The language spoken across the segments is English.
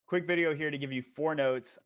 Quick video here to give you 4 notes.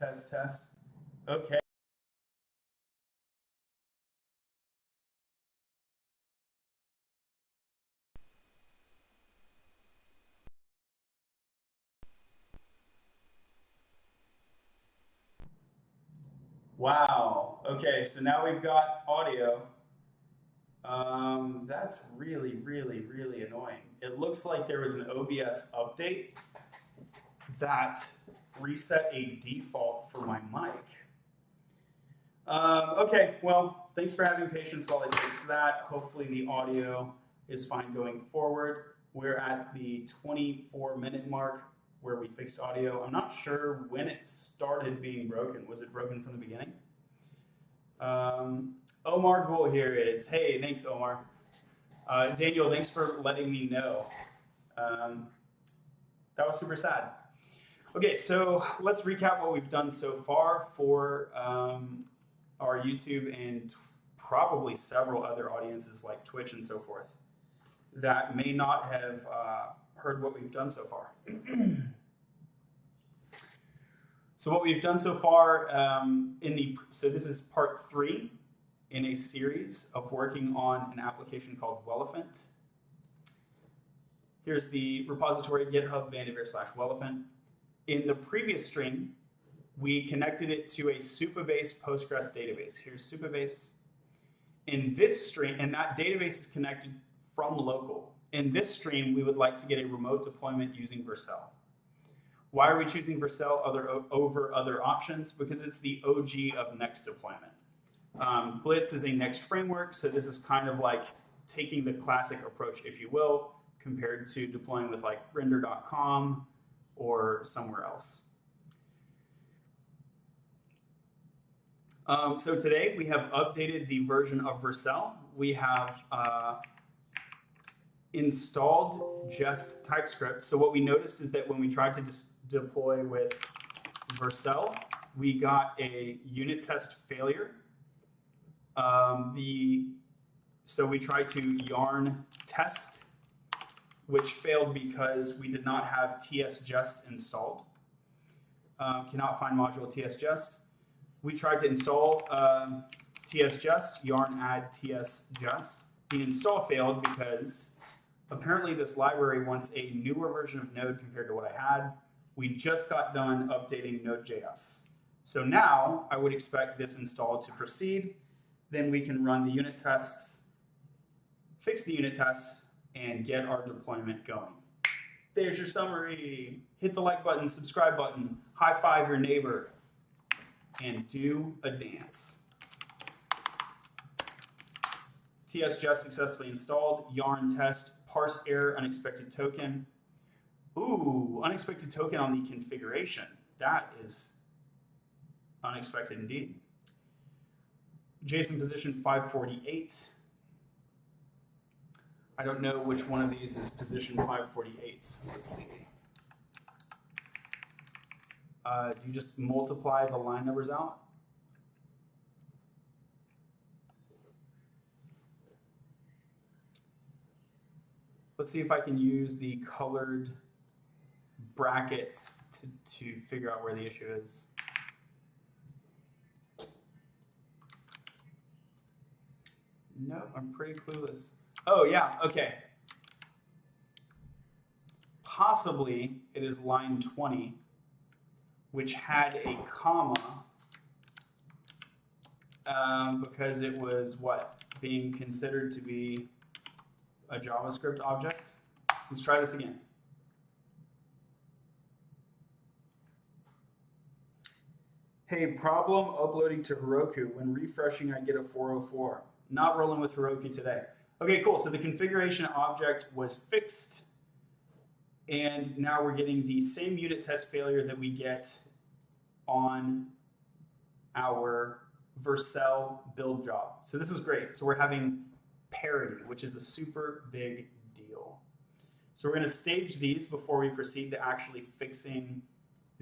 Test, test. Okay. Wow. Okay, so now we've got audio. That's really, really, really annoying. It looks like there was an OBS update that reset a default for my mic. Okay, well, thanks for having patience while I fix that. Hopefully the audio is fine going forward. We're at the 24-minute mark where we fixed audio. I'm not sure when it started being broken. Was it broken from the beginning? Omar Gul here is. Hey, thanks, Omar. Daniel, thanks for letting me know. That was super sad. Okay, so let's recap what we've done so far for our YouTube and probably several other audiences like Twitch and so forth that may not have heard what we've done so far. So what we've done so far so this is part 3 in a series of working on an application called Welephant. Here's the repository, GitHub, Vanderveer/Welephant. In the previous stream, we connected it to a Supabase Postgres database. Here's Supabase. In this stream, and that database is connected from local. In this stream, we would like to get a remote deployment using Vercel. Why are we choosing Vercel over other options? Because it's the OG of Next deployment. Blitz is a Next framework, so this is kind of like taking the classic approach, if you will, compared to deploying with like render.com or somewhere else. So today we have updated the version of Vercel. We have installed just TypeScript. So what we noticed is that when we tried to deploy with Vercel, we got a unit test failure. So we tried to yarn test, which failed because we did not have tsjust installed. Cannot find module tsjust. We tried to install tsjust, yarn add tsjust. The install failed because apparently this library wants a newer version of Node compared to what I had. We just got done updating Node.js. So now I would expect this install to proceed. Then we can run the unit tests, fix the unit tests, and get our deployment going. There's your summary. Hit the like button, subscribe button, high five your neighbor, and do a dance. tsjust successfully installed, yarn test, parse error, unexpected token. Ooh, unexpected token on the configuration. That is unexpected indeed. JSON position 548. I don't know which one of these is position 548. Let's see. Do you just multiply the line numbers out? Let's see if I can use the colored brackets to figure out where the issue is. No, I'm pretty clueless. Oh yeah, okay. Possibly it is line 20, which had a comma because it was what? Being considered to be a JavaScript object. Let's try this again. Hey, problem uploading to Heroku. When refreshing, I get a 404. Not rolling with Heroku today. Okay, cool. So the configuration object was fixed. And now we're getting the same unit test failure that we get on our Vercel build job. So this is great. So we're having parity, which is a super big deal. So we're going to stage these before we proceed to actually fixing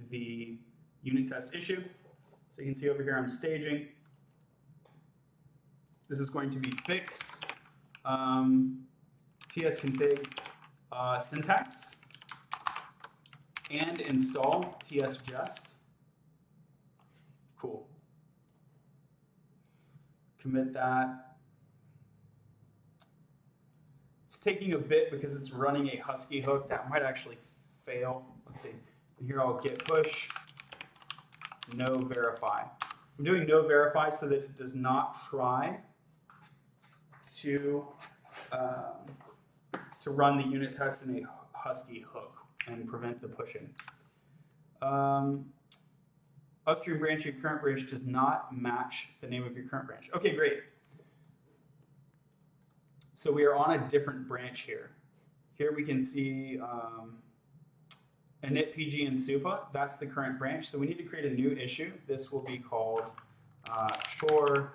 the unit test issue. So you can see over here I'm staging. This is going to be fix tsconfig syntax and install tsjust. Cool. Commit that. It's taking a bit because it's running a Husky hook. That might actually fail. Let's see. And here I'll git push, no verify. I'm doing no verify so that it does not try to run the unit test in a Husky hook and prevent the pushing. Upstream branch, your current branch does not match the name of your current branch. Okay, great. So we are on a different branch here. Here we can see init PG and Supa. That's the current branch. So we need to create a new issue. This will be called bug.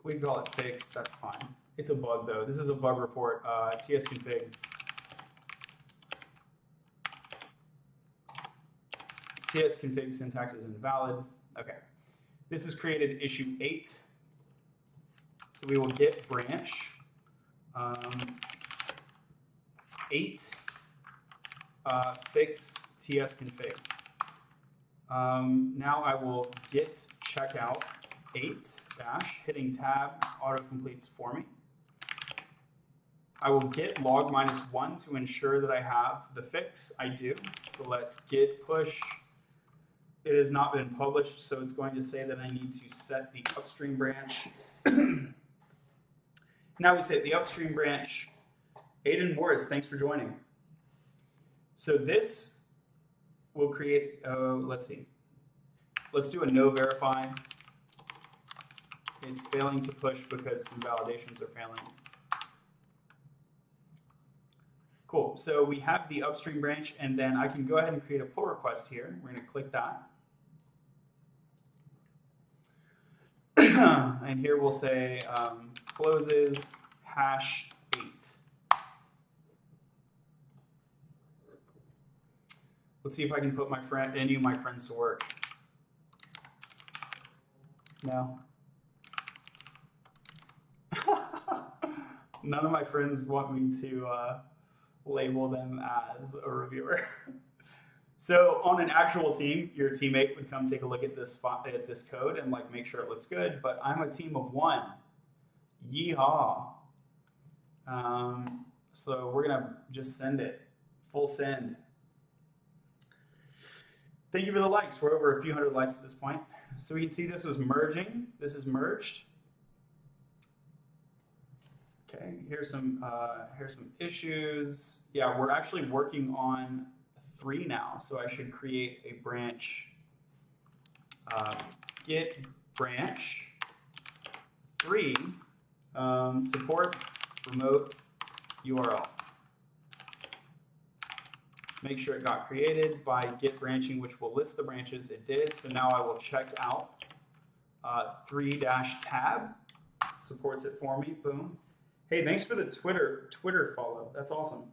We can call it fixed. That's fine. It's a bug though. This is a bug report. tsconfig. tsconfig syntax is invalid. Okay. This has created issue 8. So we will git branch 8 fix tsconfig. Now I will git checkout 8 dash, hitting tab autocompletes for me. I will git log -1 to ensure that I have the fix. I do. So let's git push. It has not been published, so it's going to say that I need to set the upstream branch. Now we set the upstream branch. Aiden Morris, thanks for joining. So this will create, let's see. Let's do a no verify. It's failing to push because some validations are failing. Cool, so we have the upstream branch, and then I can go ahead and create a pull request here. We're gonna click that. And here we'll say closes hash 8. Let's see if I can put any of my friends to work. No. None of my friends want me to label them as a reviewer. So on an actual team, your teammate would come take a look at this code and like make sure it looks good. But I'm a team of 1. Yeehaw! So we're gonna just send it, full send. Thank you for the likes. We're over a few hundred likes at this point. So we can see this was merging. This is merged. Okay, here's some issues. Yeah, we're actually working on 3 now, so I should create a branch. Git branch 3 support remote URL. Make sure it got created by git branching, which will list the branches. It did. So now I will check out 3-tab supports it for me. Boom. Hey, thanks for the Twitter follow. That's awesome.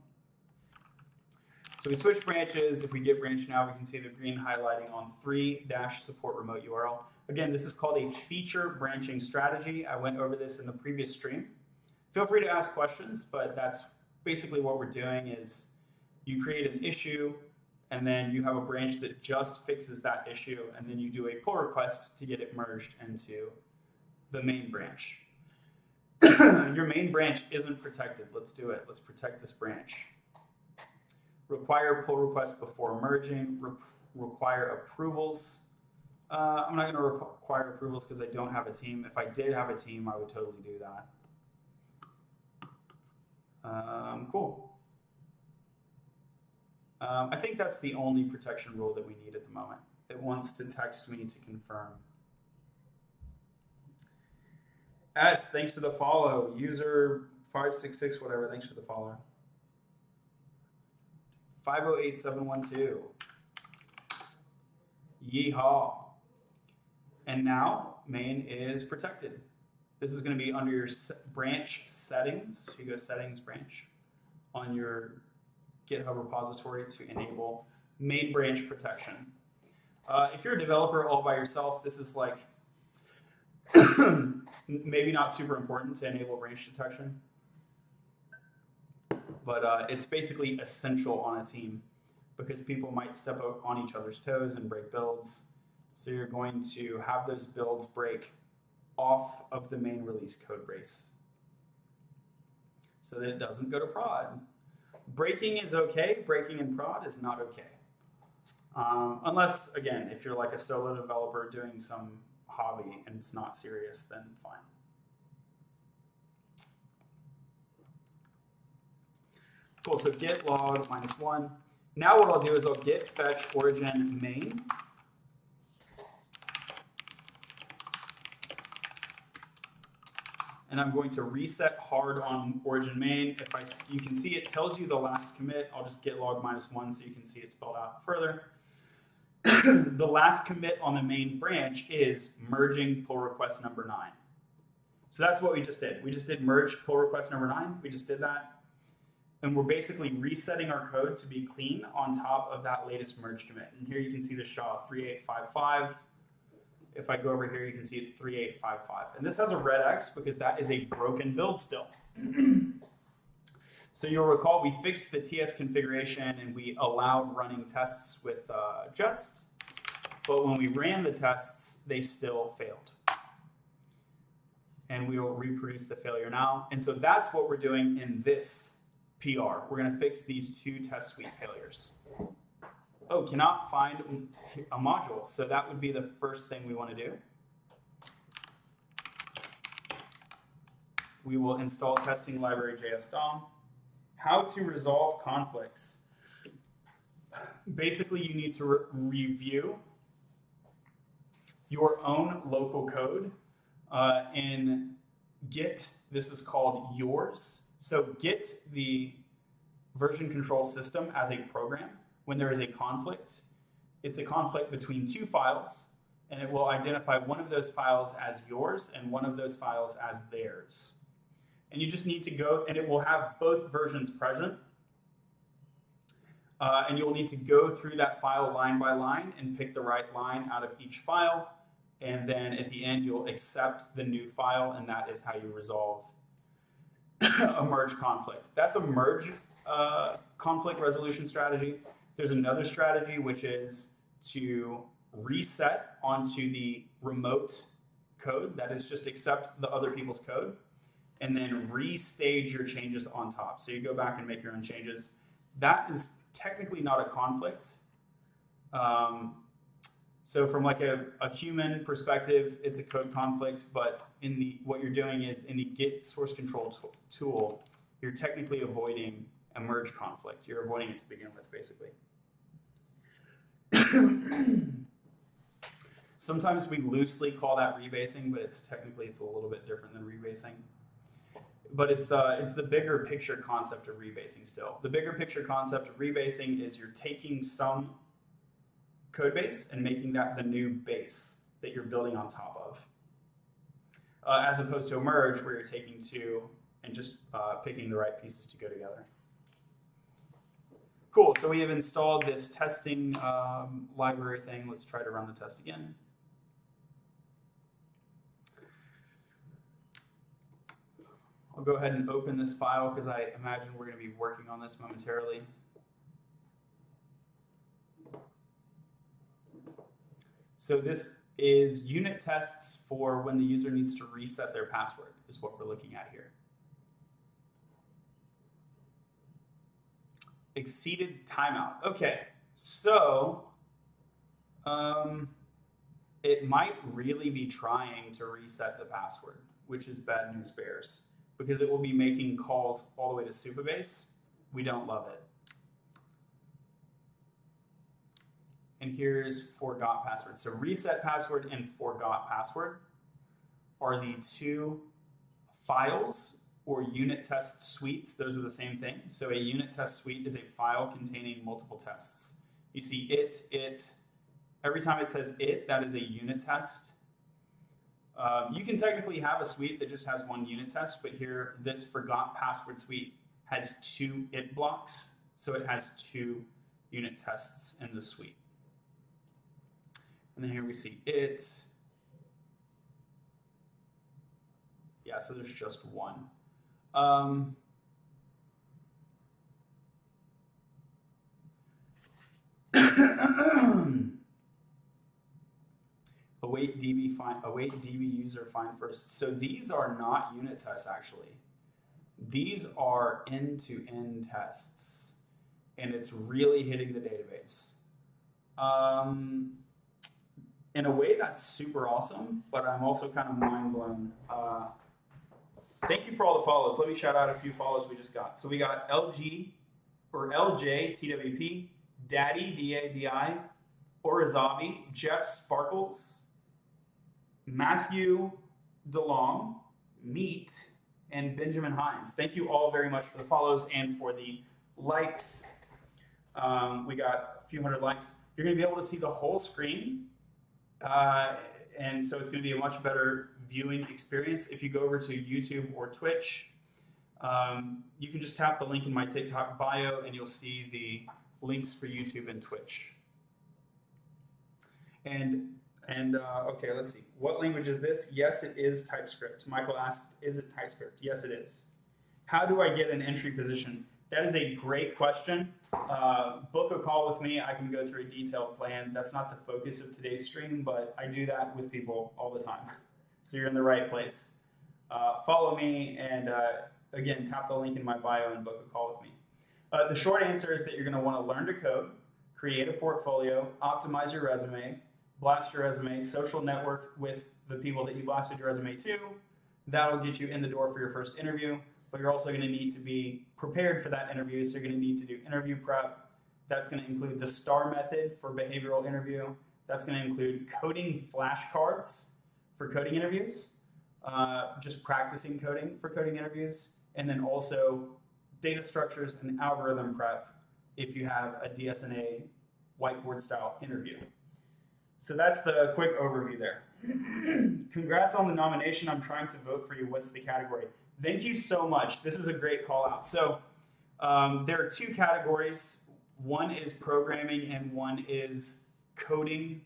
So we switch branches. If we git branch now, we can see the green highlighting on 3-support remote URL. Again, this is called a feature branching strategy. I went over this in the previous stream. Feel free to ask questions, but that's basically what we're doing is you create an issue, and then you have a branch that just fixes that issue, and then you do a pull request to get it merged into the main branch. Your main branch isn't protected. Let's do it. Let's protect this branch. Require pull request before merging. Require approvals. I'm not going to require approvals because I don't have a team. If I did have a team, I would totally do that. Cool. I think that's the only protection rule that we need at the moment. It wants to text me to confirm. S, thanks for the follow. User 566, whatever, thanks for the follow. 508712. Yeehaw. And now main is protected. This is going to be under your branch settings. You go settings branch on your GitHub repository to enable main branch protection. If you're a developer all by yourself, this is like maybe not super important to enable branch detection, but it's basically essential on a team. because people might step on each other's toes and break builds. So you're going to have those builds break off of the main release code base so that it doesn't go to prod. Breaking is okay, breaking in prod is not okay. Unless, again, if you're like a solo developer doing some hobby and it's not serious, then fine. Cool, so git log -1. Now what I'll do is I'll git fetch origin main. And I'm going to reset hard on origin main. You can see it tells you the last commit. I'll just git log -1 so you can see it spelled out further. The last commit on the main branch is merging pull request number 9. So that's what we just did. We just did merge pull request number 9. We just did that. And we're basically resetting our code to be clean on top of that latest merge commit. And here you can see the SHA 3855. If I go over here, you can see it's 3855. And this has a red X because that is a broken build still. So you'll recall we fixed the TS configuration and we allowed running tests with Jest. But when we ran the tests, they still failed. And we will reproduce the failure now. And so that's what we're doing in this PR. We're going to fix these 2 test suite failures. Oh, cannot find a module. So that would be the first thing we want to do. We will install testing library JS-DOM. How to resolve conflicts. Basically, you need to review your own local code in Git. This is called yours. So Git the version control system as a program. When there is a conflict, it's a conflict between 2 files, and it will identify one of those files as yours and one of those files as theirs. And you just need to go, and it will have both versions present. And you'll need to go through that file line by line and pick the right line out of each file. And then at the end, you'll accept the new file, and that is how you resolve a merge conflict. That's a merge conflict resolution strategy. There's another strategy, which is to reset onto the remote code. That is just accept the other people's code and then restage your changes on top. So you go back and make your own changes. That is technically not a conflict. So from like a human perspective, it's a code conflict, but what you're doing is in the Git source control tool, you're technically avoiding a merge conflict. You're avoiding it to begin with, basically. Sometimes we loosely call that rebasing, but it's a little bit different than rebasing. But it's the bigger picture concept of rebasing still. The bigger picture concept of rebasing is you're taking some code base and making that the new base that you're building on top of. As opposed to a merge where you're taking 2 and just picking the right pieces to go together. Cool, so we have installed this testing library thing. Let's try to run the test again. I'll go ahead and open this file because I imagine we're going to be working on this momentarily. So this is unit tests for when the user needs to reset their password is what we're looking at here. Exceeded timeout. Okay, so it might really be trying to reset the password, which is bad news bears, because it will be making calls all the way to Supabase. We don't love it. And here's forgot password. So reset password and forgot password are the 2 files or unit test suites. Those are the same thing. So a unit test suite is a file containing multiple tests. You see it. Every time it says it, that is a unit test. You can technically have a suite that just has 1 unit test, but here this forgot password suite has 2 it blocks. So it has 2 unit tests in the suite. And then here we see it. Yeah, so there's just 1. await DB user find first. So these are not unit tests actually. These are end-to-end tests, and it's really hitting the database. In a way, that's super awesome, but I'm also kind of mind blown. Thank you for all the follows. Let me shout out a few follows we just got. So we got LJ TWP, Daddy DADI, Orizavi, Jeff Sparkles, Matthew DeLong, Meat, and Benjamin Hines. Thank you all very much for the follows and for the likes. We got a few hundred likes. You're going to be able to see the whole screen, and so it's going to be a much better viewing experience. If you go over to YouTube or Twitch, you can just tap the link in my TikTok bio, and you'll see the links for YouTube and Twitch. Okay, let's see. What language is this? Yes, it is TypeScript. Michael asked, is it TypeScript? Yes, it is. How do I get an entry position? That is a great question. Book a call with me. I can go through a detailed plan. That's not the focus of today's stream, but I do that with people all the time. So you're in the right place. Follow me, and again, tap the link in my bio and book a call with me. The short answer is that you're going to want to learn to code, create a portfolio, optimize your resume, blast your resume, social network with the people that you blasted your resume to. That'll get you in the door for your first interview, but you're also going to need to be prepared for that interview. So you're going to need to do interview prep. That's going to include the STAR method for behavioral interview. That's going to include coding flashcards for coding interviews, just practicing coding for coding interviews, and then also data structures and algorithm prep if you have a DSNA whiteboard style interview. So that's the quick overview there. Congrats on the nomination. I'm trying to vote for you. What's the category? Thank you so much. This is a great call out. So there are two categories. One is programming and one is coding,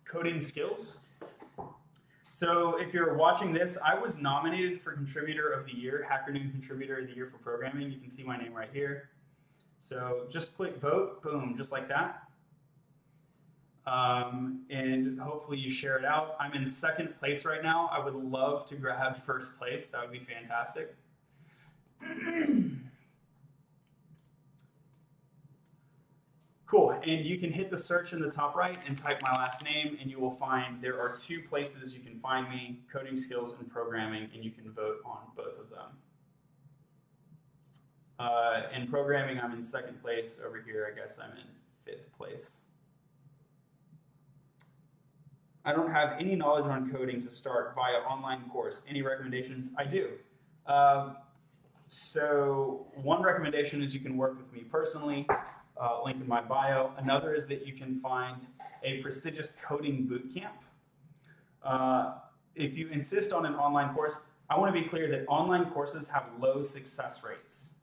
coding skills. So if you're watching this, I was nominated for Contributor of the Year, HackerNoon Contributor of the Year for Programming. You can see my name right here. So just click vote, boom, just like that. And hopefully you share it out. I'm in second place right now. I would love to grab first place. That would be fantastic. Cool, and you can hit the search in the top right and type my last name, and you will find there are two places you can find me, coding skills and programming, and you can vote on both of them. In programming, I'm in second place. Over here, I guess I'm in fifth place. I don't have any knowledge on coding to start via online course. Any recommendations? I do. So one recommendation is you can work with me personally. Link in my bio. Another is that you can find a prestigious coding bootcamp. If you insist on an online course, I want to be clear that online courses have low success rates.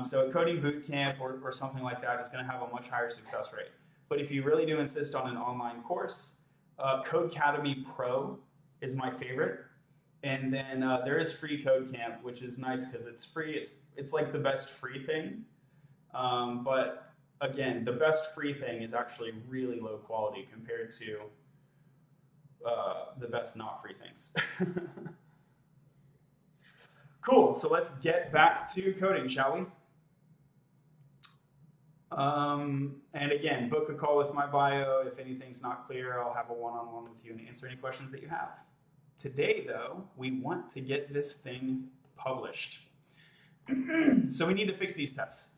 So a coding bootcamp or something like that is going to have a much higher success rate. But if you really do insist on an online course, Codecademy Pro is my favorite. And then there is free Codecamp, which is nice because it's free. It's like the best free thing. But again, the best free thing is actually really low quality compared to the best not free things. Cool, so let's get back to coding, shall we? And again, book a call with my bio. If anything's not clear, I'll have a one-on-one with you and answer any questions that you have. Today, though, we want to get this thing published. So we need to fix these tests.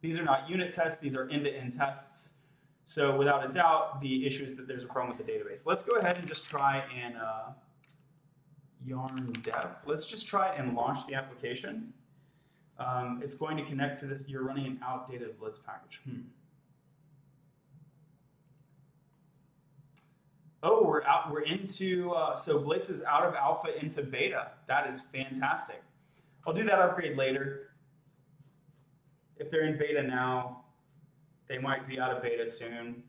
These are not unit tests, these are end-to-end tests. So without a doubt, the issue is that there's a problem with the database. Let's go ahead and just try and yarn dev. Let's just try and launch the application. It's going to connect to this. You're running an outdated Blitz package. Oh, we're into, so Blitz is out of alpha into beta. That is fantastic. I'll do that upgrade later. If they're in beta now, they might be out of beta soon.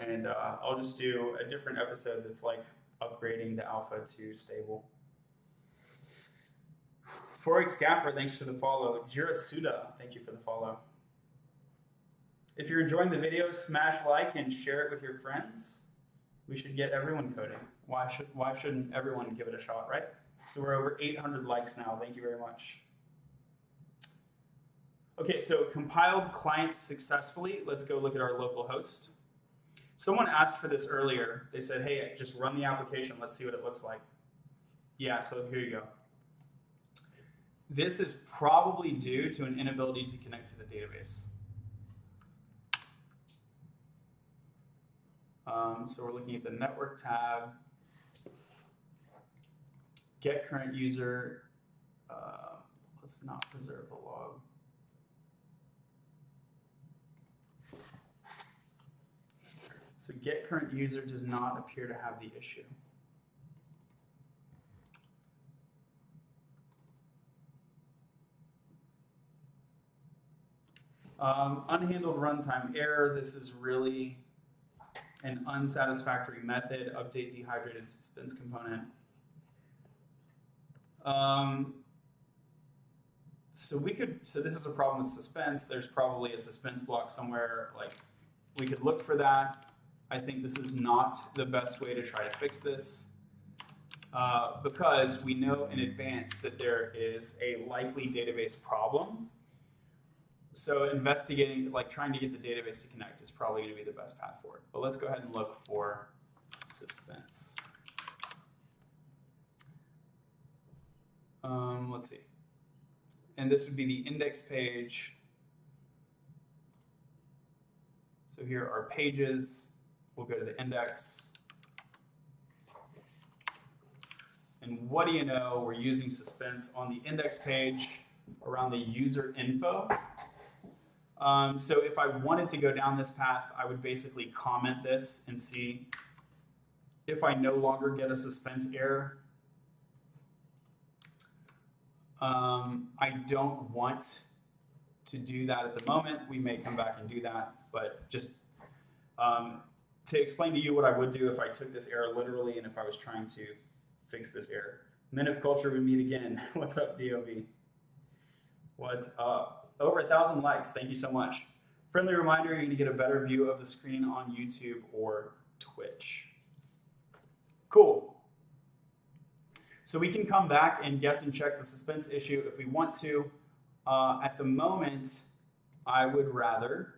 And I'll just do a different episode that's like upgrading the alpha to stable. Forex Gaffer, thanks for the follow. Jira Suda, thank you for the follow. If you're enjoying the video, smash like and share it with your friends. We should get everyone coding. Why shouldn't everyone give it a shot, right? So we're over 800 likes now. Thank you very much. Okay, so compiled clients successfully. Let's go look at our local host. Someone asked for this earlier. They said, hey, just run the application. Let's see what it looks like. Yeah, so here you go. This is probably due to an inability to connect to the database. So we're looking at the network tab, get current user. Let's not preserve the log. So get current user does not appear to have the issue. Unhandled runtime error. This is really an unsatisfactory method. Update dehydrated suspense component. So this is a problem with suspense. There's probably a suspense block somewhere. Like, we could look for that. I think this is not the best way to try to fix this because we know in advance that there is a likely database problem. So investigating, like trying to get the database to connect is probably going to be the best path forward. But let's go ahead and look for suspense. Let's see. And this would be the index page. So here are pages. We'll go to the index. And what do you know? We're using suspense on the index page around the user info. So if I wanted to go down this path, I would basically comment this and see if I no longer get a suspense error. I don't want to do that at the moment. We may come back and do that, but just to explain to you what I would do if I took this error literally and if I was trying to fix this error. Men of culture, we meet again. What's up, DOB? What's up? Over 1,000 likes. Thank you so much. Friendly reminder, you're going to get a better view of the screen on YouTube or Twitch. Cool. So we can come back and guess and check the suspense issue if we want to. At the moment, I would rather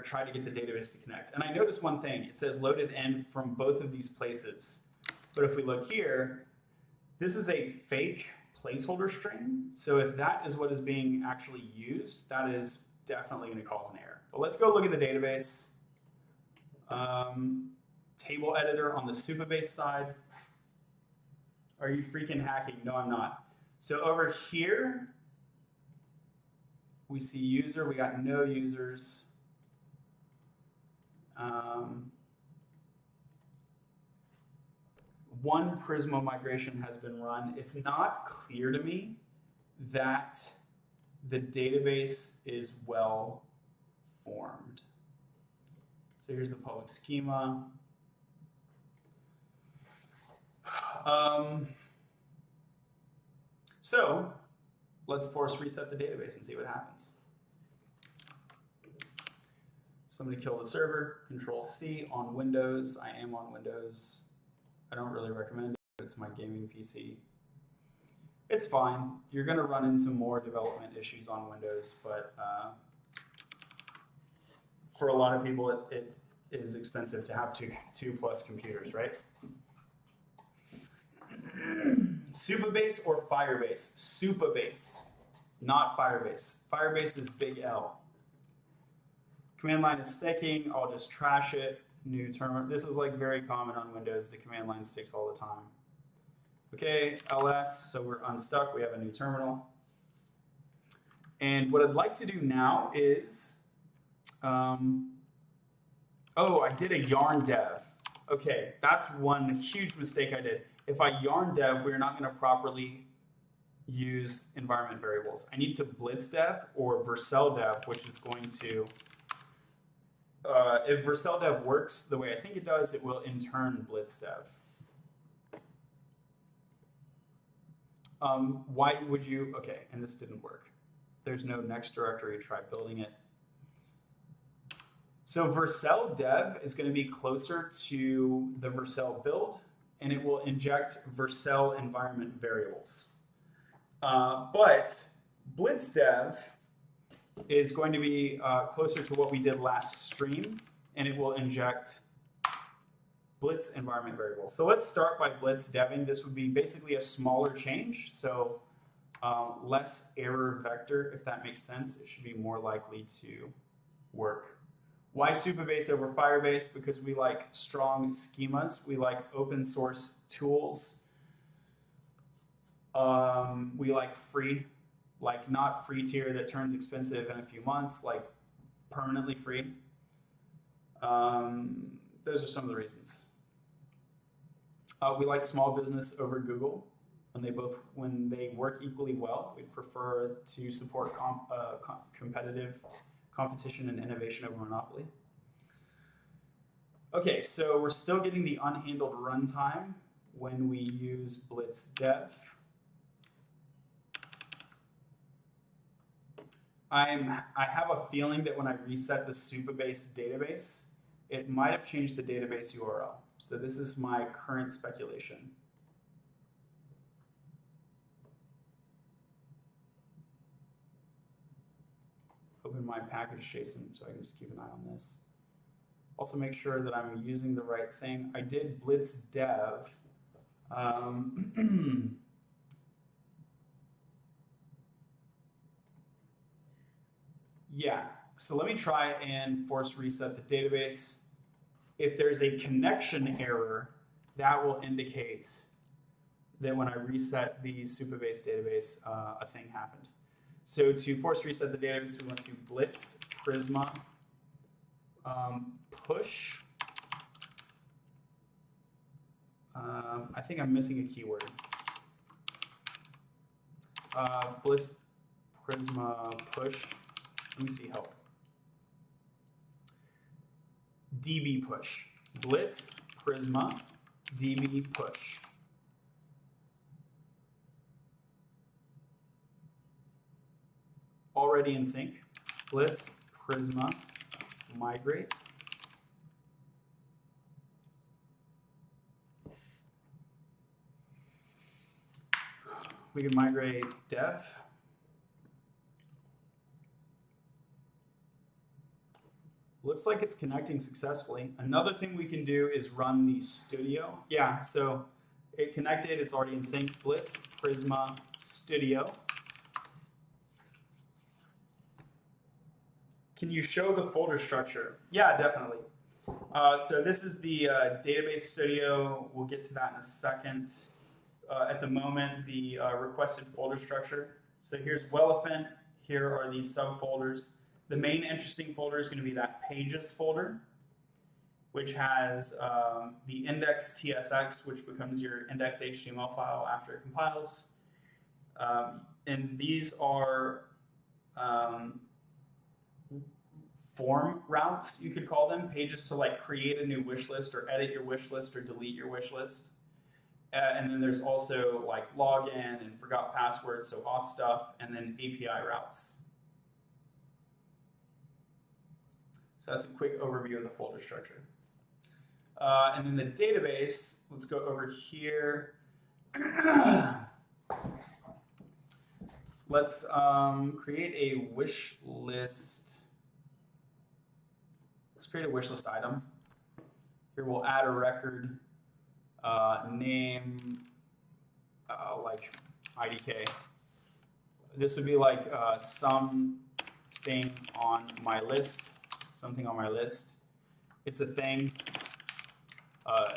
try to get the database to connect. And I noticed one thing. It says loaded in from both of these places. But if we look here, this is a fake placeholder string. So if that is what is being actually used, that is definitely going to cause an error. But let's go look at the database. Table editor on the Supabase side. Are you freaking hacking? No, I'm not. So over here, we see user. We got no users. One Prisma migration has been run. It's not clear to me that the database is well formed. So here's the public schema. So let's force reset the database and see what happens. So I'm going to kill the server, Control C on Windows. I am on Windows. I don't really recommend it, but it's my gaming PC. It's fine. You're going to run into more development issues on Windows, but for a lot of people, it is expensive to have two plus computers, right? Supabase or Firebase? Supabase, not Firebase. Firebase is big L. Command line is sticking. I'll just trash it. New terminal. This is like very common on Windows. The command line sticks all the time. Okay, ls, so we're unstuck. We have a new terminal. And what I'd like to do now is, oh, I did a yarn dev. Okay, that's one huge mistake I did. If I yarn dev, we're not going to properly use environment variables. I need to blitz dev or vercel dev, which is going to, if vercel dev works the way I think it does, it will in turn blitz dev. Why would you, okay, and this didn't work. There's no next directory, try building it. So Vercel dev is going to be closer to the Vercel build, and it will inject Vercel environment variables. But Blitz dev is going to be closer to what we did last stream, and it will inject Blitz environment variables. So let's start by Blitz deving. This would be basically a smaller change, so less error vector, if that makes sense. It should be more likely to work. Why Supabase over Firebase? Because we like strong schemas. We like open source tools. We like free, like not free tier that turns expensive in a few months, like permanently free. Those are some of the reasons. We like small business over Google. When they work equally well, we'd prefer to support competitive competition and innovation over monopoly. Okay, so we're still getting the unhandled runtime when we use Blitz dev. I have a feeling that when I reset the Supabase database, it might have changed the database URL. So this is my current speculation. Open my package JSON so I can just keep an eye on this. Also make sure that I'm using the right thing. I did Blitz dev. Yeah, so let me try and force reset the database. If there's a connection error, that will indicate that when I reset the Supabase database, a thing happened. So to force reset the database, we want to Blitz Prisma push. I think I'm missing a keyword. Blitz Prisma push. Let me see help. DB push. Blitz Prisma DB push. Already in sync. Blitz Prisma migrate. We can migrate dev. Looks like it's connecting successfully. Another thing we can do is run the studio. Yeah, so it connected, it's already in sync. Blitz Prisma studio. Can you show the folder structure? Yeah, definitely. So this is the database studio. We'll get to that in a second. At the moment, the requested folder structure. So here's Welephant. Here are the subfolders. The main interesting folder is going to be that pages folder, which has the index TSX, which becomes your index HTML file after it compiles. And these are form routes, you could call them, pages to like create a new wish list or edit your wish list or delete your wish list. And then there's also like login and forgot password, so auth stuff, and then API routes. So that's a quick overview of the folder structure. And then the database, let's go over here. Let's create a wish list. Let's create a wish list item. Here we'll add a record, name, like IDK. This would be like something on my list. Something on my list. It's a thing.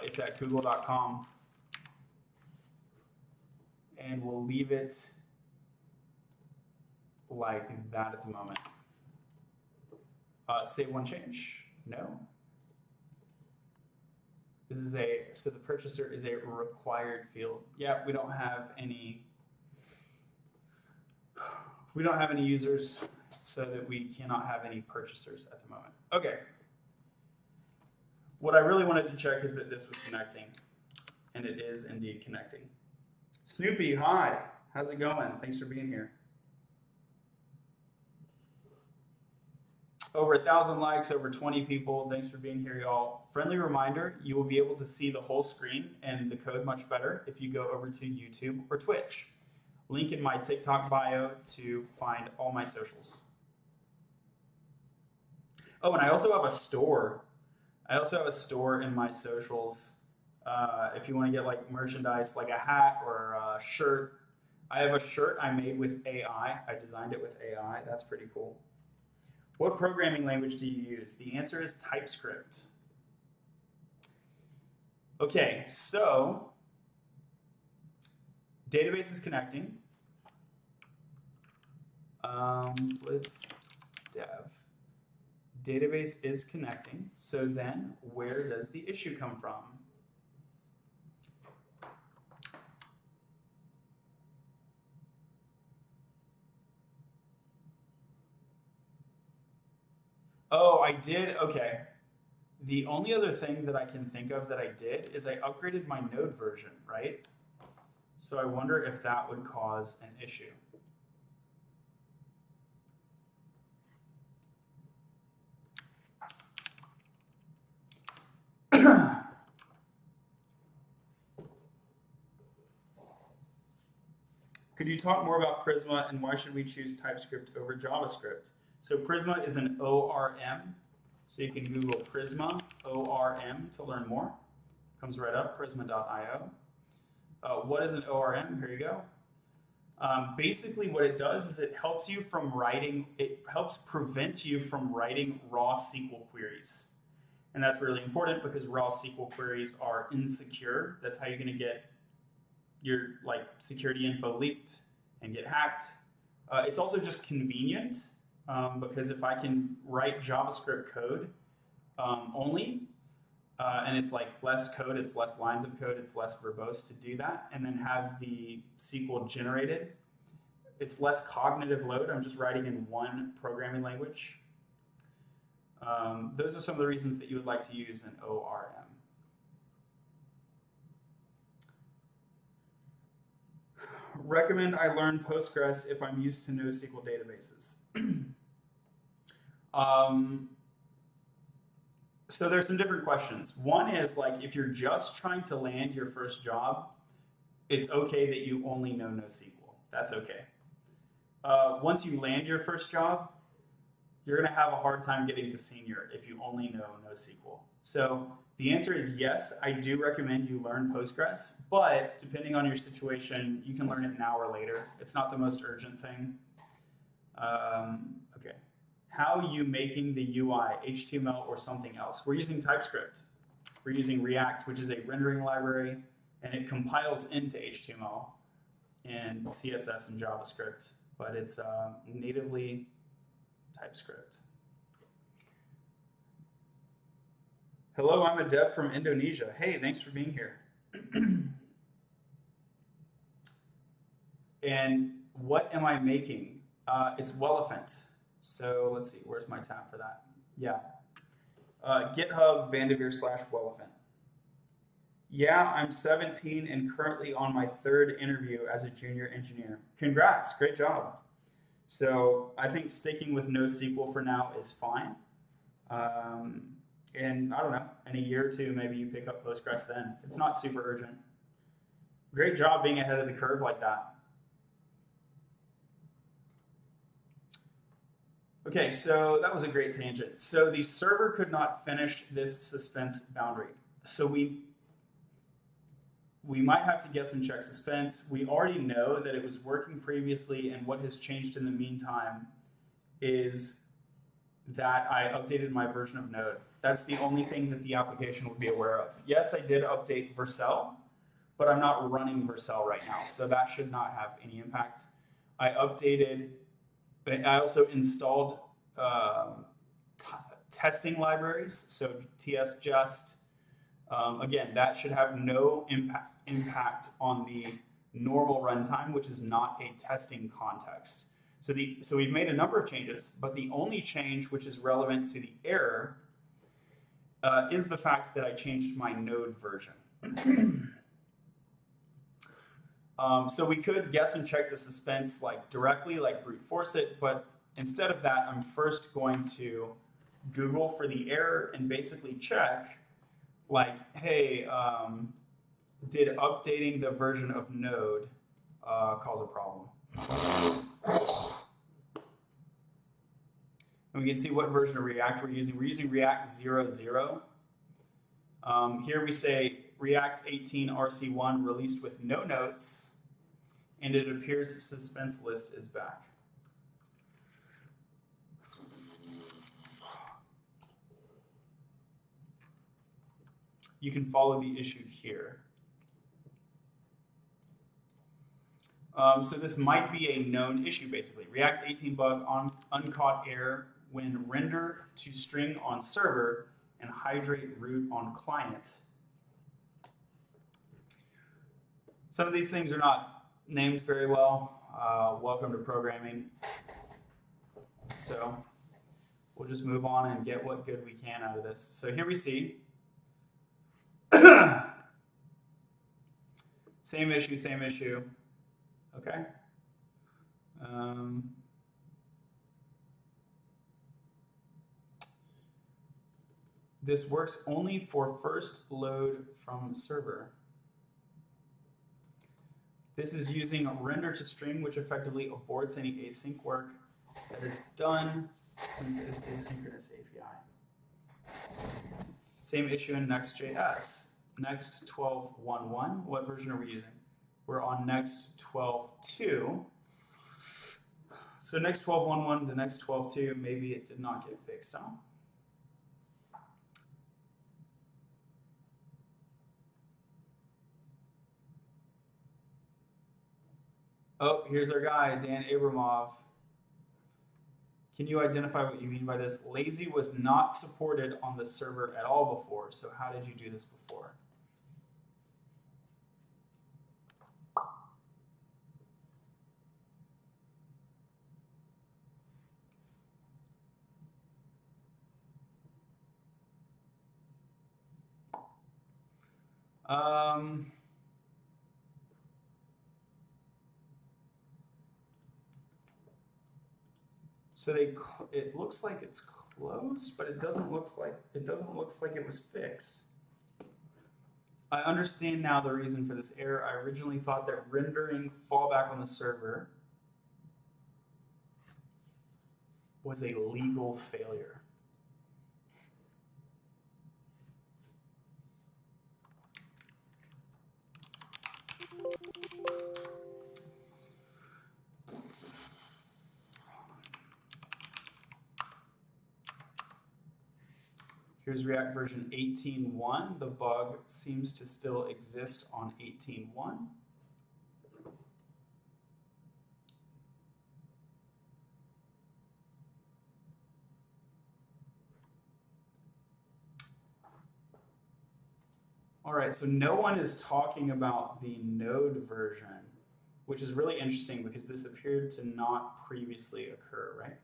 It's at google.com. And we'll leave it like that at the moment. Save one change. No. This is so the purchaser is a required field. Yeah, we don't have any users, so that we cannot have any purchasers at the moment. Okay. What I really wanted to check is that this was connecting, and it is indeed connecting. Snoopy, hi. How's it going? Thanks for being here. Over 1,000 likes, over 20 people. Thanks for being here, y'all. Friendly reminder, you will be able to see the whole screen and the code much better if you go over to YouTube or Twitch. Link in my TikTok bio to find all my socials. Oh, and I also have a store. I also have a store in my socials. If you want to get like merchandise, like a hat or a shirt. I have a shirt I made with AI. I designed it with AI. That's pretty cool. What programming language do you use? The answer is TypeScript. Okay, so database is connecting. Blitz dev. Database is connecting. So then where does the issue come from? Oh, I did? Okay. The only other thing that I can think of that I did is I upgraded my node version, right? So I wonder if that would cause an issue. Could you talk more about Prisma and why should we choose TypeScript over JavaScript? So Prisma is an ORM. So you can Google Prisma ORM to learn more. Comes right up, prisma.io. What is an ORM? Here you go. Basically what it does is it helps you from writing, it helps prevent you from writing raw SQL queries. And that's really important because raw SQL queries are insecure. That's how you're going to get your security info leaked and get hacked. It's also just convenient because if I can write JavaScript code only, and it's like less code, it's less lines of code, it's less verbose to do that, and then have the SQL generated, it's less cognitive load. I'm just writing in one programming language. Those are some of the reasons that you would like to use an ORM. Recommend I learn Postgres if I'm used to NoSQL databases. So there's some different questions. One is like if you're just trying to land your first job, it's okay that you only know NoSQL. That's okay. Once you land your first job, you're going to have a hard time getting to senior if you only know NoSQL. So the answer is yes, I do recommend you learn Postgres, but depending on your situation, you can learn it now or later. It's not the most urgent thing. Okay. How are you making the UI, HTML or something else? We're using TypeScript. We're using React, which is a rendering library, and it compiles into HTML and CSS and JavaScript, but it's natively TypeScript. Hello, I'm a dev from Indonesia. Hey, thanks for being here. And what am I making? It's Welephant. So let's see, where's my tab for that? Yeah. GitHub Vanderveer/Welephant. Yeah, I'm 17 and currently on my 3rd interview as a junior engineer. Congrats, great job. So I think sticking with NoSQL for now is fine. And I don't know, in a year or two, maybe you pick up Postgres then. It's not super urgent. Great job being ahead of the curve like that. Okay, so that was a great tangent. So the server could not finish this suspense boundary. So we might have to guess and check suspense. We already know that it was working previously, and what has changed in the meantime is that I updated my version of Node. That's the only thing that the application would be aware of. Yes, I did update Vercel, but I'm not running Vercel right now, so that should not have any impact. I updated, but I also installed testing libraries, so TSJust. Again, that should have no impact on the normal runtime, which is not a testing context. So we've made a number of changes, but the only change which is relevant to the error is the fact that I changed my Node version. So we could guess and check the suspense like directly, like brute force it, but instead of that, I'm first going to Google for the error and basically check, like, hey, did updating the version of Node cause a problem? And we can see what version of React we're using. We're using React 0.0. Here we say React 18 RC1 released with no notes, and it appears the suspense list is back. You can follow the issue here. So this might be a known issue, basically. React 18 bug on uncaught error when render to string on server and hydrate root on client. Some of these things are not named very well. Welcome to programming. So we'll just move on and get what good we can out of this. So here we see same issue, same issue. Okay. This works only for first load from server. This is using render to string, which effectively aborts any async work that is done since it's asynchronous API. Same issue in Next.js. Next 12.1.1. What version are we using? We're on Next 12.2. So Next 12.1.1 to Next 12.2, maybe it did not get fixed, huh? Oh, here's our guy, Dan Abramov. Can you identify what you mean by this? Lazy was not supported on the server at all before, so how did you do this before? So it looks like it's closed, but it doesn't look like it was fixed. I understand now the reason for this error. I originally thought that rendering fallback on the server was a legal failure. Here's React version 18.1. The bug seems to still exist on 18.1. All right, so no one is talking about the Node version, which is really interesting because this appeared to not previously occur, right?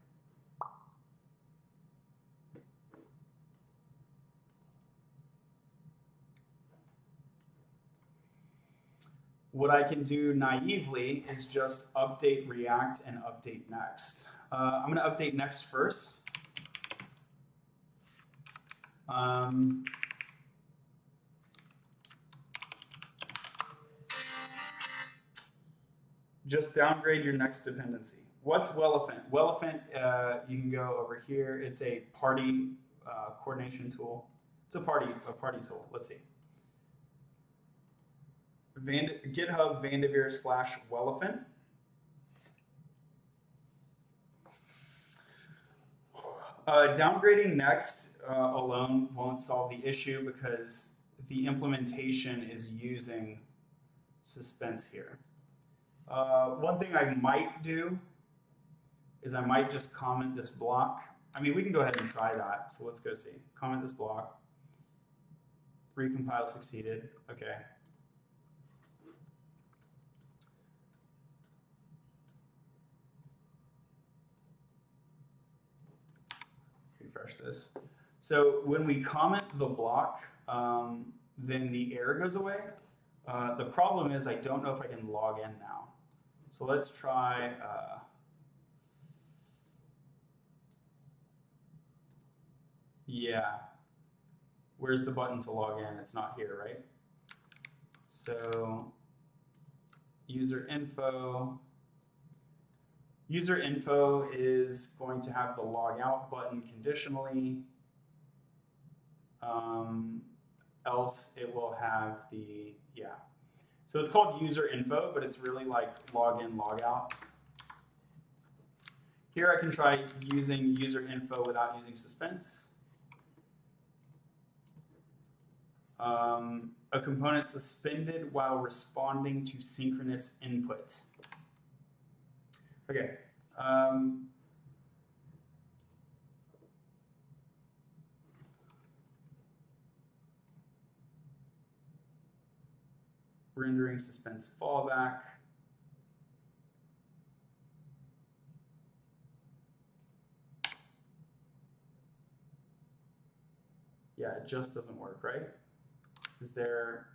What I can do naively is just update React and update Next. I'm going to update Next first. Just downgrade your Next dependency. What's Welephant? Welephant, you can go over here. It's a party coordination tool. It's a party tool. Let's see. GitHub Vanderveer/Welephant. Downgrading Next alone won't solve the issue because the implementation is using suspense here. One thing I might do is I might just comment this block. I mean, we can go ahead and try that. So let's go see. Comment this block. Recompile succeeded. Okay. Refresh this. So when we comment the block, then the error goes away. The problem is I don't know if I can log in now. So let's try, yeah. Where's the button to log in? It's not here, right? So user info. User info is going to have the log out button conditionally. Else it will have the, yeah. So it's called user info, but it's really like log in, log out. Here I can try using user info without using suspense. A component suspended while responding to synchronous input. Okay. Rendering suspense fallback. Yeah, it just doesn't work, right? Is there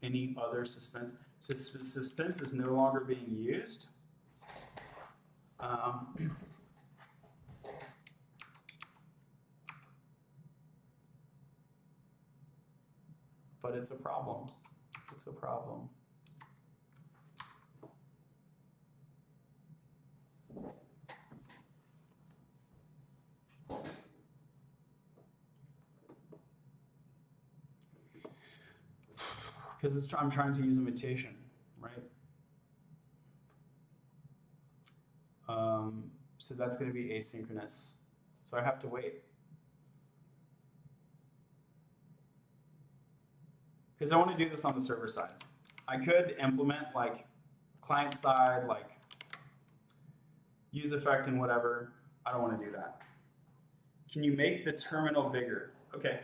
any other suspense? So suspense is no longer being used. But it's a problem. It's a problem. Because I'm trying to use a mutation, right? So that's going to be asynchronous. So I have to wait. Because I want to do this on the server side. I could implement like client side, like use effect and whatever. I don't want to do that. Can you make the terminal bigger? Okay,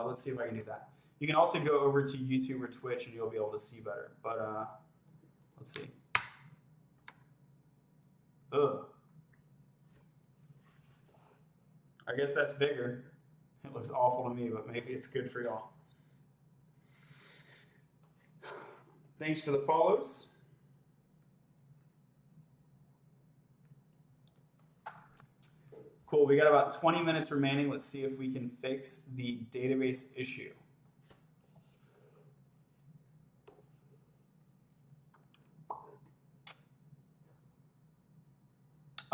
let's see if I can do that. You can also go over to YouTube or Twitch and you'll be able to see better. But let's see. Ugh. I guess that's bigger. It looks awful to me, but maybe it's good for y'all. Thanks for the follows. Cool, we got about 20 minutes remaining. Let's see if we can fix the database issue.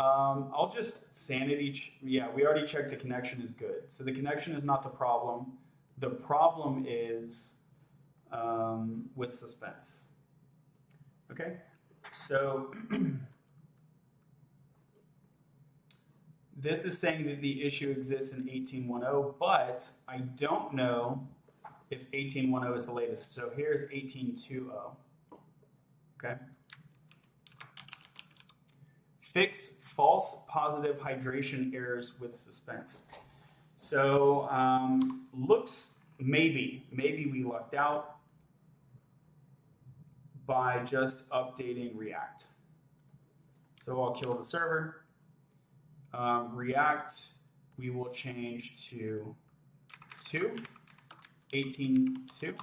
I'll just sanity, yeah, we already checked the connection is good. So the connection is not the problem. The problem is with suspense. Okay, so this is saying that the issue exists in 18.10, but I don't know if 18.10 is the latest. So here's 18.20. Okay. Fix false positive hydration errors with suspense. So looks maybe we lucked out by just updating React. So I'll kill the server. React, we will change to 18.2.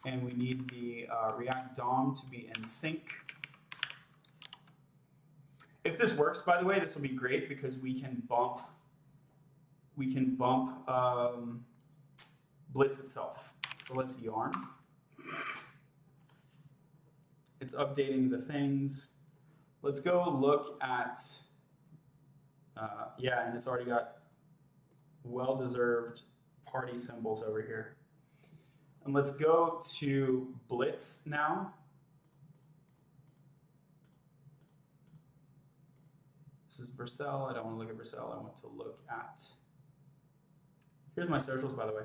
And we need the React DOM to be in sync. If this works, by the way, this will be great because we can bump Blitz itself. So let's yarn. It's updating the things. Let's go look at, yeah, and it's already got well-deserved party symbols over here. And let's go to Blitz now. This is Vercel. I don't want to look at Vercel. I want to look at, here's my socials, by the way.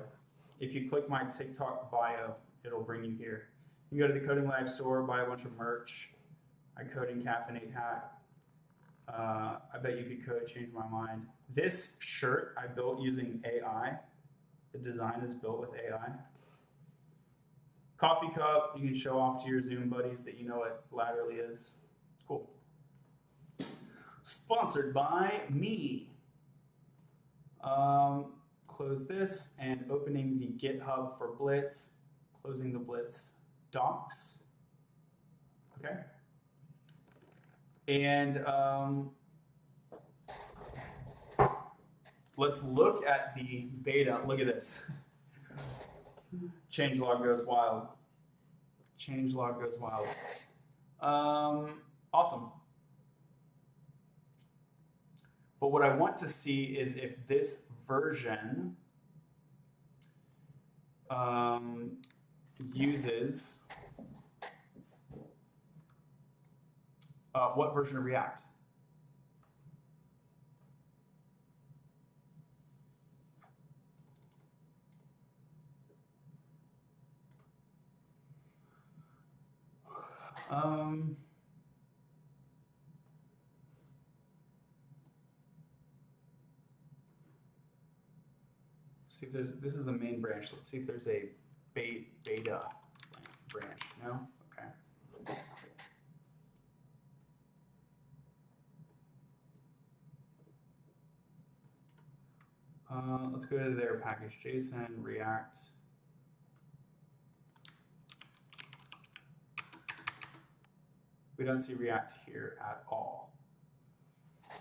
If you click my TikTok bio, it'll bring you here. You can go to the Coding Live store, buy a bunch of merch. I code in Caffeinate Hat. I bet you could code Change My Mind. This shirt I built using AI. The design is built with AI. Coffee cup, you can show off to your Zoom buddies that you know what Latterly is. Cool. Sponsored by me. Close this and opening the GitHub for Blitz. Closing the Blitz. docs. Okay. And let's look at the beta. Look at this. Changelog goes wild. Changelog goes wild. Awesome. But what I want to see is if this version uses what version of React? See if there's, this is the main branch. Let's see if there's a beta branch. No? Okay. Let's go to their package JSON, React. We don't see React here at all.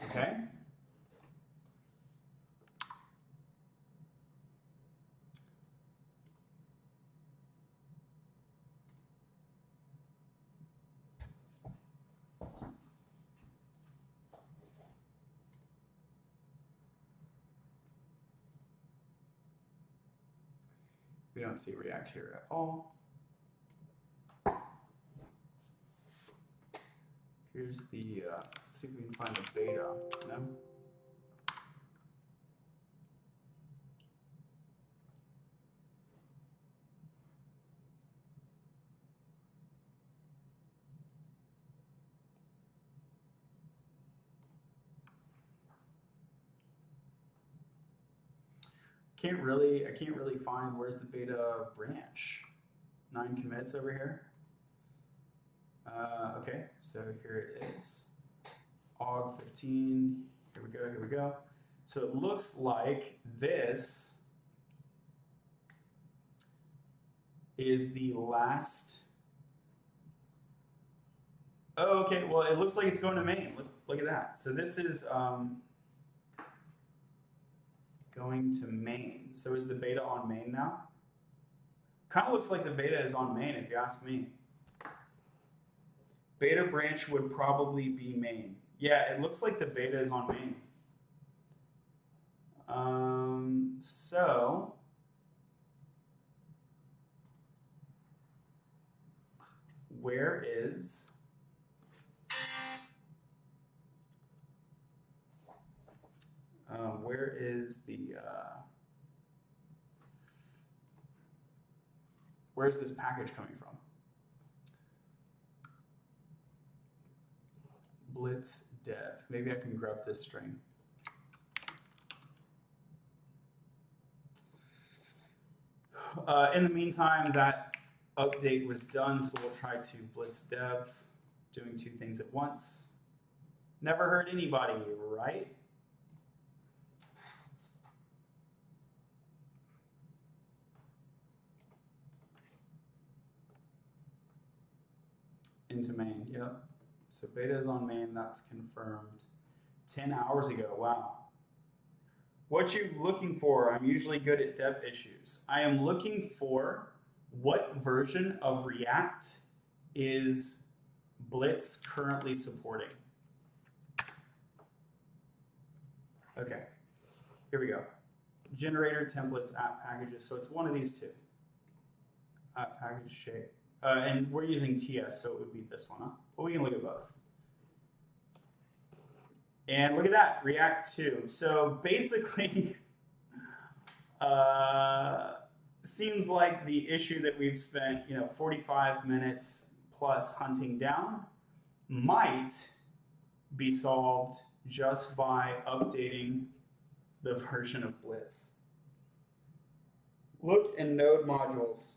Okay. We don't see React here at all. Here's the, let's see if we can find a beta. No? I can't really find where's the beta branch. 9 commits over here. Okay, so here it is. Aug 15, here we go. So it looks like this is the last. Oh, okay, well, it looks like it's going to main. Look at that. So this is going to main. So is the beta on main now? Kind of looks like the beta is on main, if you ask me. Beta branch would probably be main. Yeah, it looks like the beta is on main. So where is the where's this package coming from? Blitz dev. Maybe I can grab this string. In the meantime, that update was done, so we'll try to blitz dev, doing 2 things at once. Never hurt anybody, right? Into main, yep. So beta is on main, that's confirmed 10 hours ago, wow. What you looking for? I'm usually good at dev issues. I am looking for what version of React is Blitz currently supporting. Okay, here we go. Generator, templates, app packages. So it's one of these 2. App package shape. And we're using TS, so it would be this one, huh? But we can look at both. And look at that, React 2. So basically, seems like the issue that we've spent 45 minutes plus hunting down might be solved just by updating the version of Blitz. Look in node modules.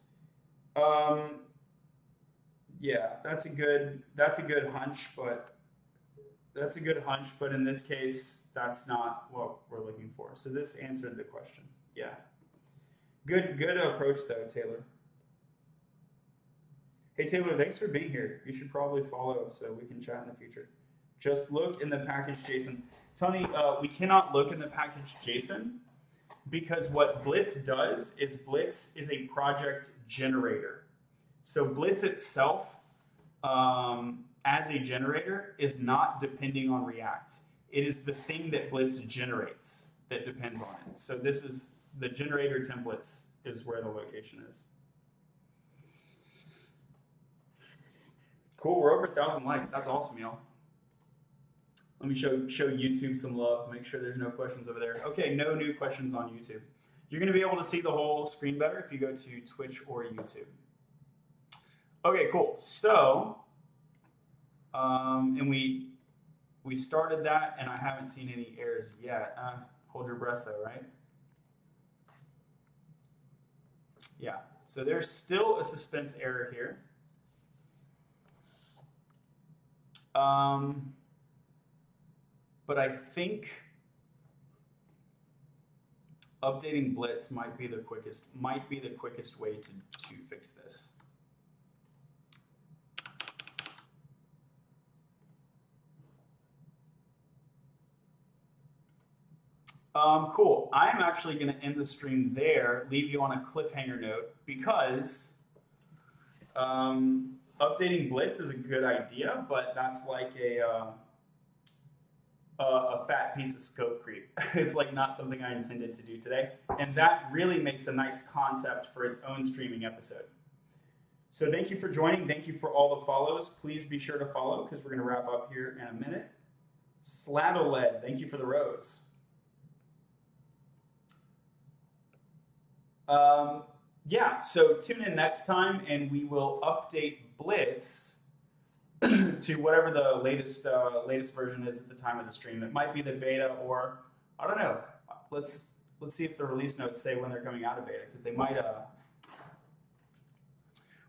Yeah, that's a good hunch, but in this case, that's not what we're looking for. So this answered the question. Yeah. Good approach though, Taylor. Hey Taylor, thanks for being here. You should probably follow so we can chat in the future. Just look in the package JSON. Tony, we cannot look in the package JSON because what Blitz does is Blitz is a project generator. So Blitz itself, as a generator, is not depending on React. It is the thing that Blitz generates that depends on it. So this is the generator templates is where the location is. Cool, we're over 1,000 likes. That's awesome, y'all. Let me show YouTube some love, make sure there's no questions over there. Okay, no new questions on YouTube. You're gonna be able to see the whole screen better if you go to Twitch or YouTube. Okay, cool. So, and we started that and I haven't seen any errors yet. Hold your breath though, right? Yeah, so there's still a suspense error here. But I think updating Blitz might be the quickest way to fix this. Cool. I'm actually going to end the stream there, leave you on a cliffhanger note, because updating Blitz is a good idea, but that's like a fat piece of scope creep. It's like not something I intended to do today. And that really makes a nice concept for its own streaming episode. So thank you for joining. Thank you for all the follows. Please be sure to follow because we're going to wrap up here in a minute. Slatoled, thank you for the rose. Yeah, so tune in next time and we will update Blitz to whatever the latest version is at the time of the stream. It might be the beta, or I don't know. Let's see if the release notes say when they're coming out of beta, because they might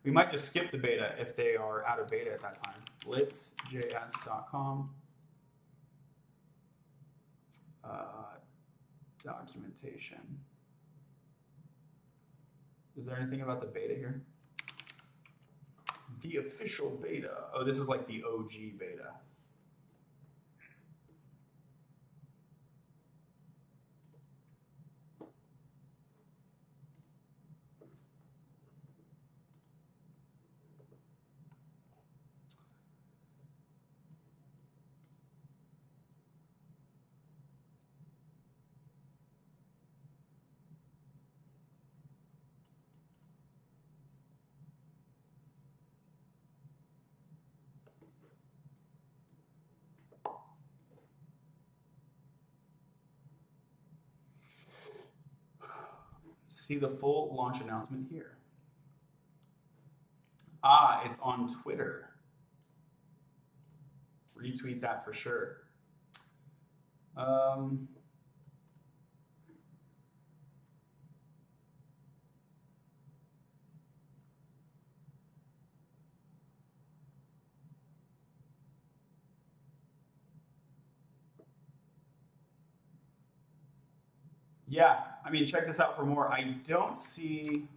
we might just skip the beta if they are out of beta at that time. blitzjs.com documentation. Is there anything about the beta here? The official beta. Oh, this is like the OG beta. See the full launch announcement here. Ah, it's on Twitter. Retweet that for sure. Yeah, I mean, check this out for more. I don't see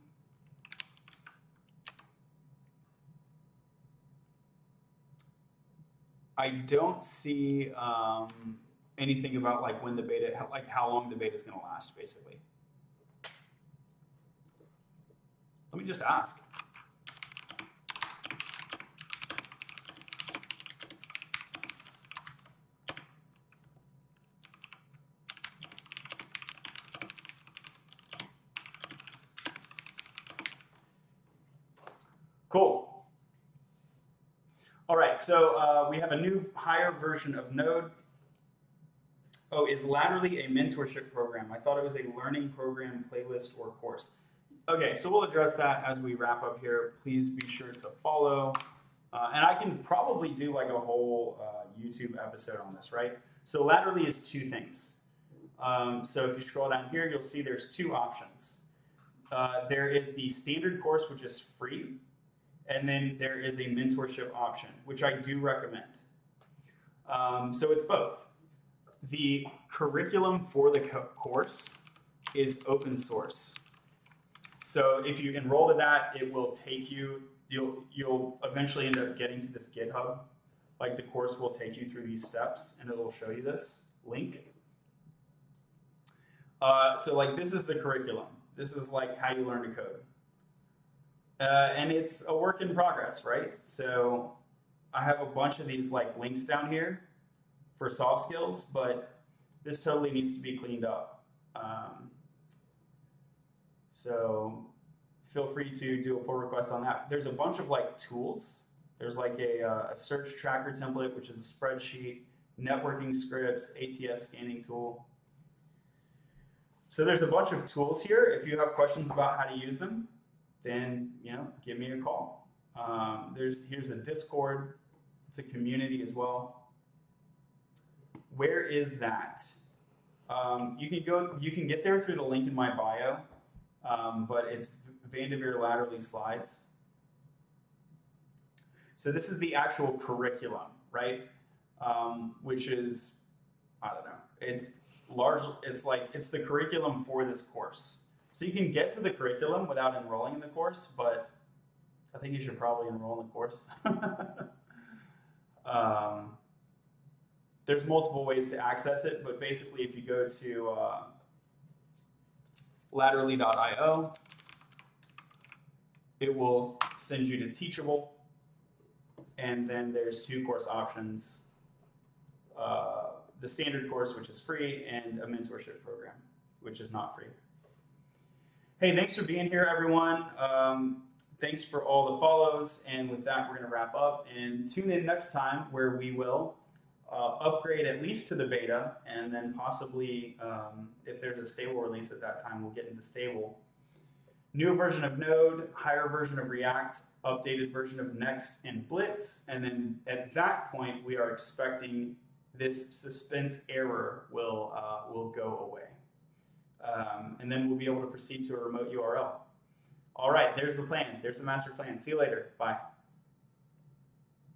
anything about like when the beta, like how long the beta is going to last, basically. Let me just ask. Cool. All right, so we have a new higher version of Node. Oh, is Latterly a mentorship program? I thought it was a learning program, playlist, or course. Okay, so we'll address that as we wrap up here. Please be sure to follow. And I can probably do like a whole YouTube episode on this, right? So Latterly is two things. So if you scroll down here, you'll see there's two options. There is the standard course, which is free. And then there is a mentorship option, which I do recommend. So it's both. The curriculum for the course is open source. So if you enroll to that, it will take you you'll eventually end up getting to this GitHub. Like the course will take you through these steps, and it'll show you this link. So like this is the curriculum. This is like how you learn to code. And it's a work in progress, right? So I have a bunch of these like links down here for soft skills, but this totally needs to be cleaned up. So feel free to do a pull request on that. There's a bunch of like tools. There's like a search tracker template, which is a spreadsheet, networking scripts, ATS scanning tool. So there's a bunch of tools here. If you have questions about how to use them, then give me a call. Here's a Discord. It's a community as well. Where is that? You can get there through the link in my bio, but it's Vanderveer Laterally Slides. So this is the actual curriculum, right? Which is, I don't know, it's the curriculum for this course. So you can get to the curriculum without enrolling in the course, but I think you should probably enroll in the course. There's multiple ways to access it, but basically if you go to laterally.io, it will send you to Teachable, and then there's 2 course options. The standard course, which is free, and a mentorship program, which is not free. Hey, thanks for being here, everyone. Thanks for all the follows. And with that, we're going to wrap up. And tune in next time where we will upgrade at least to the beta, and then possibly, if there's a stable release at that time, we'll get into stable. New version of Node, higher version of React, updated version of Next and Blitz. And then at that point, we are expecting this suspense error will go away. And then we'll be able to proceed to a remote URL. All right, there's the plan. There's the master plan. See you later. Bye.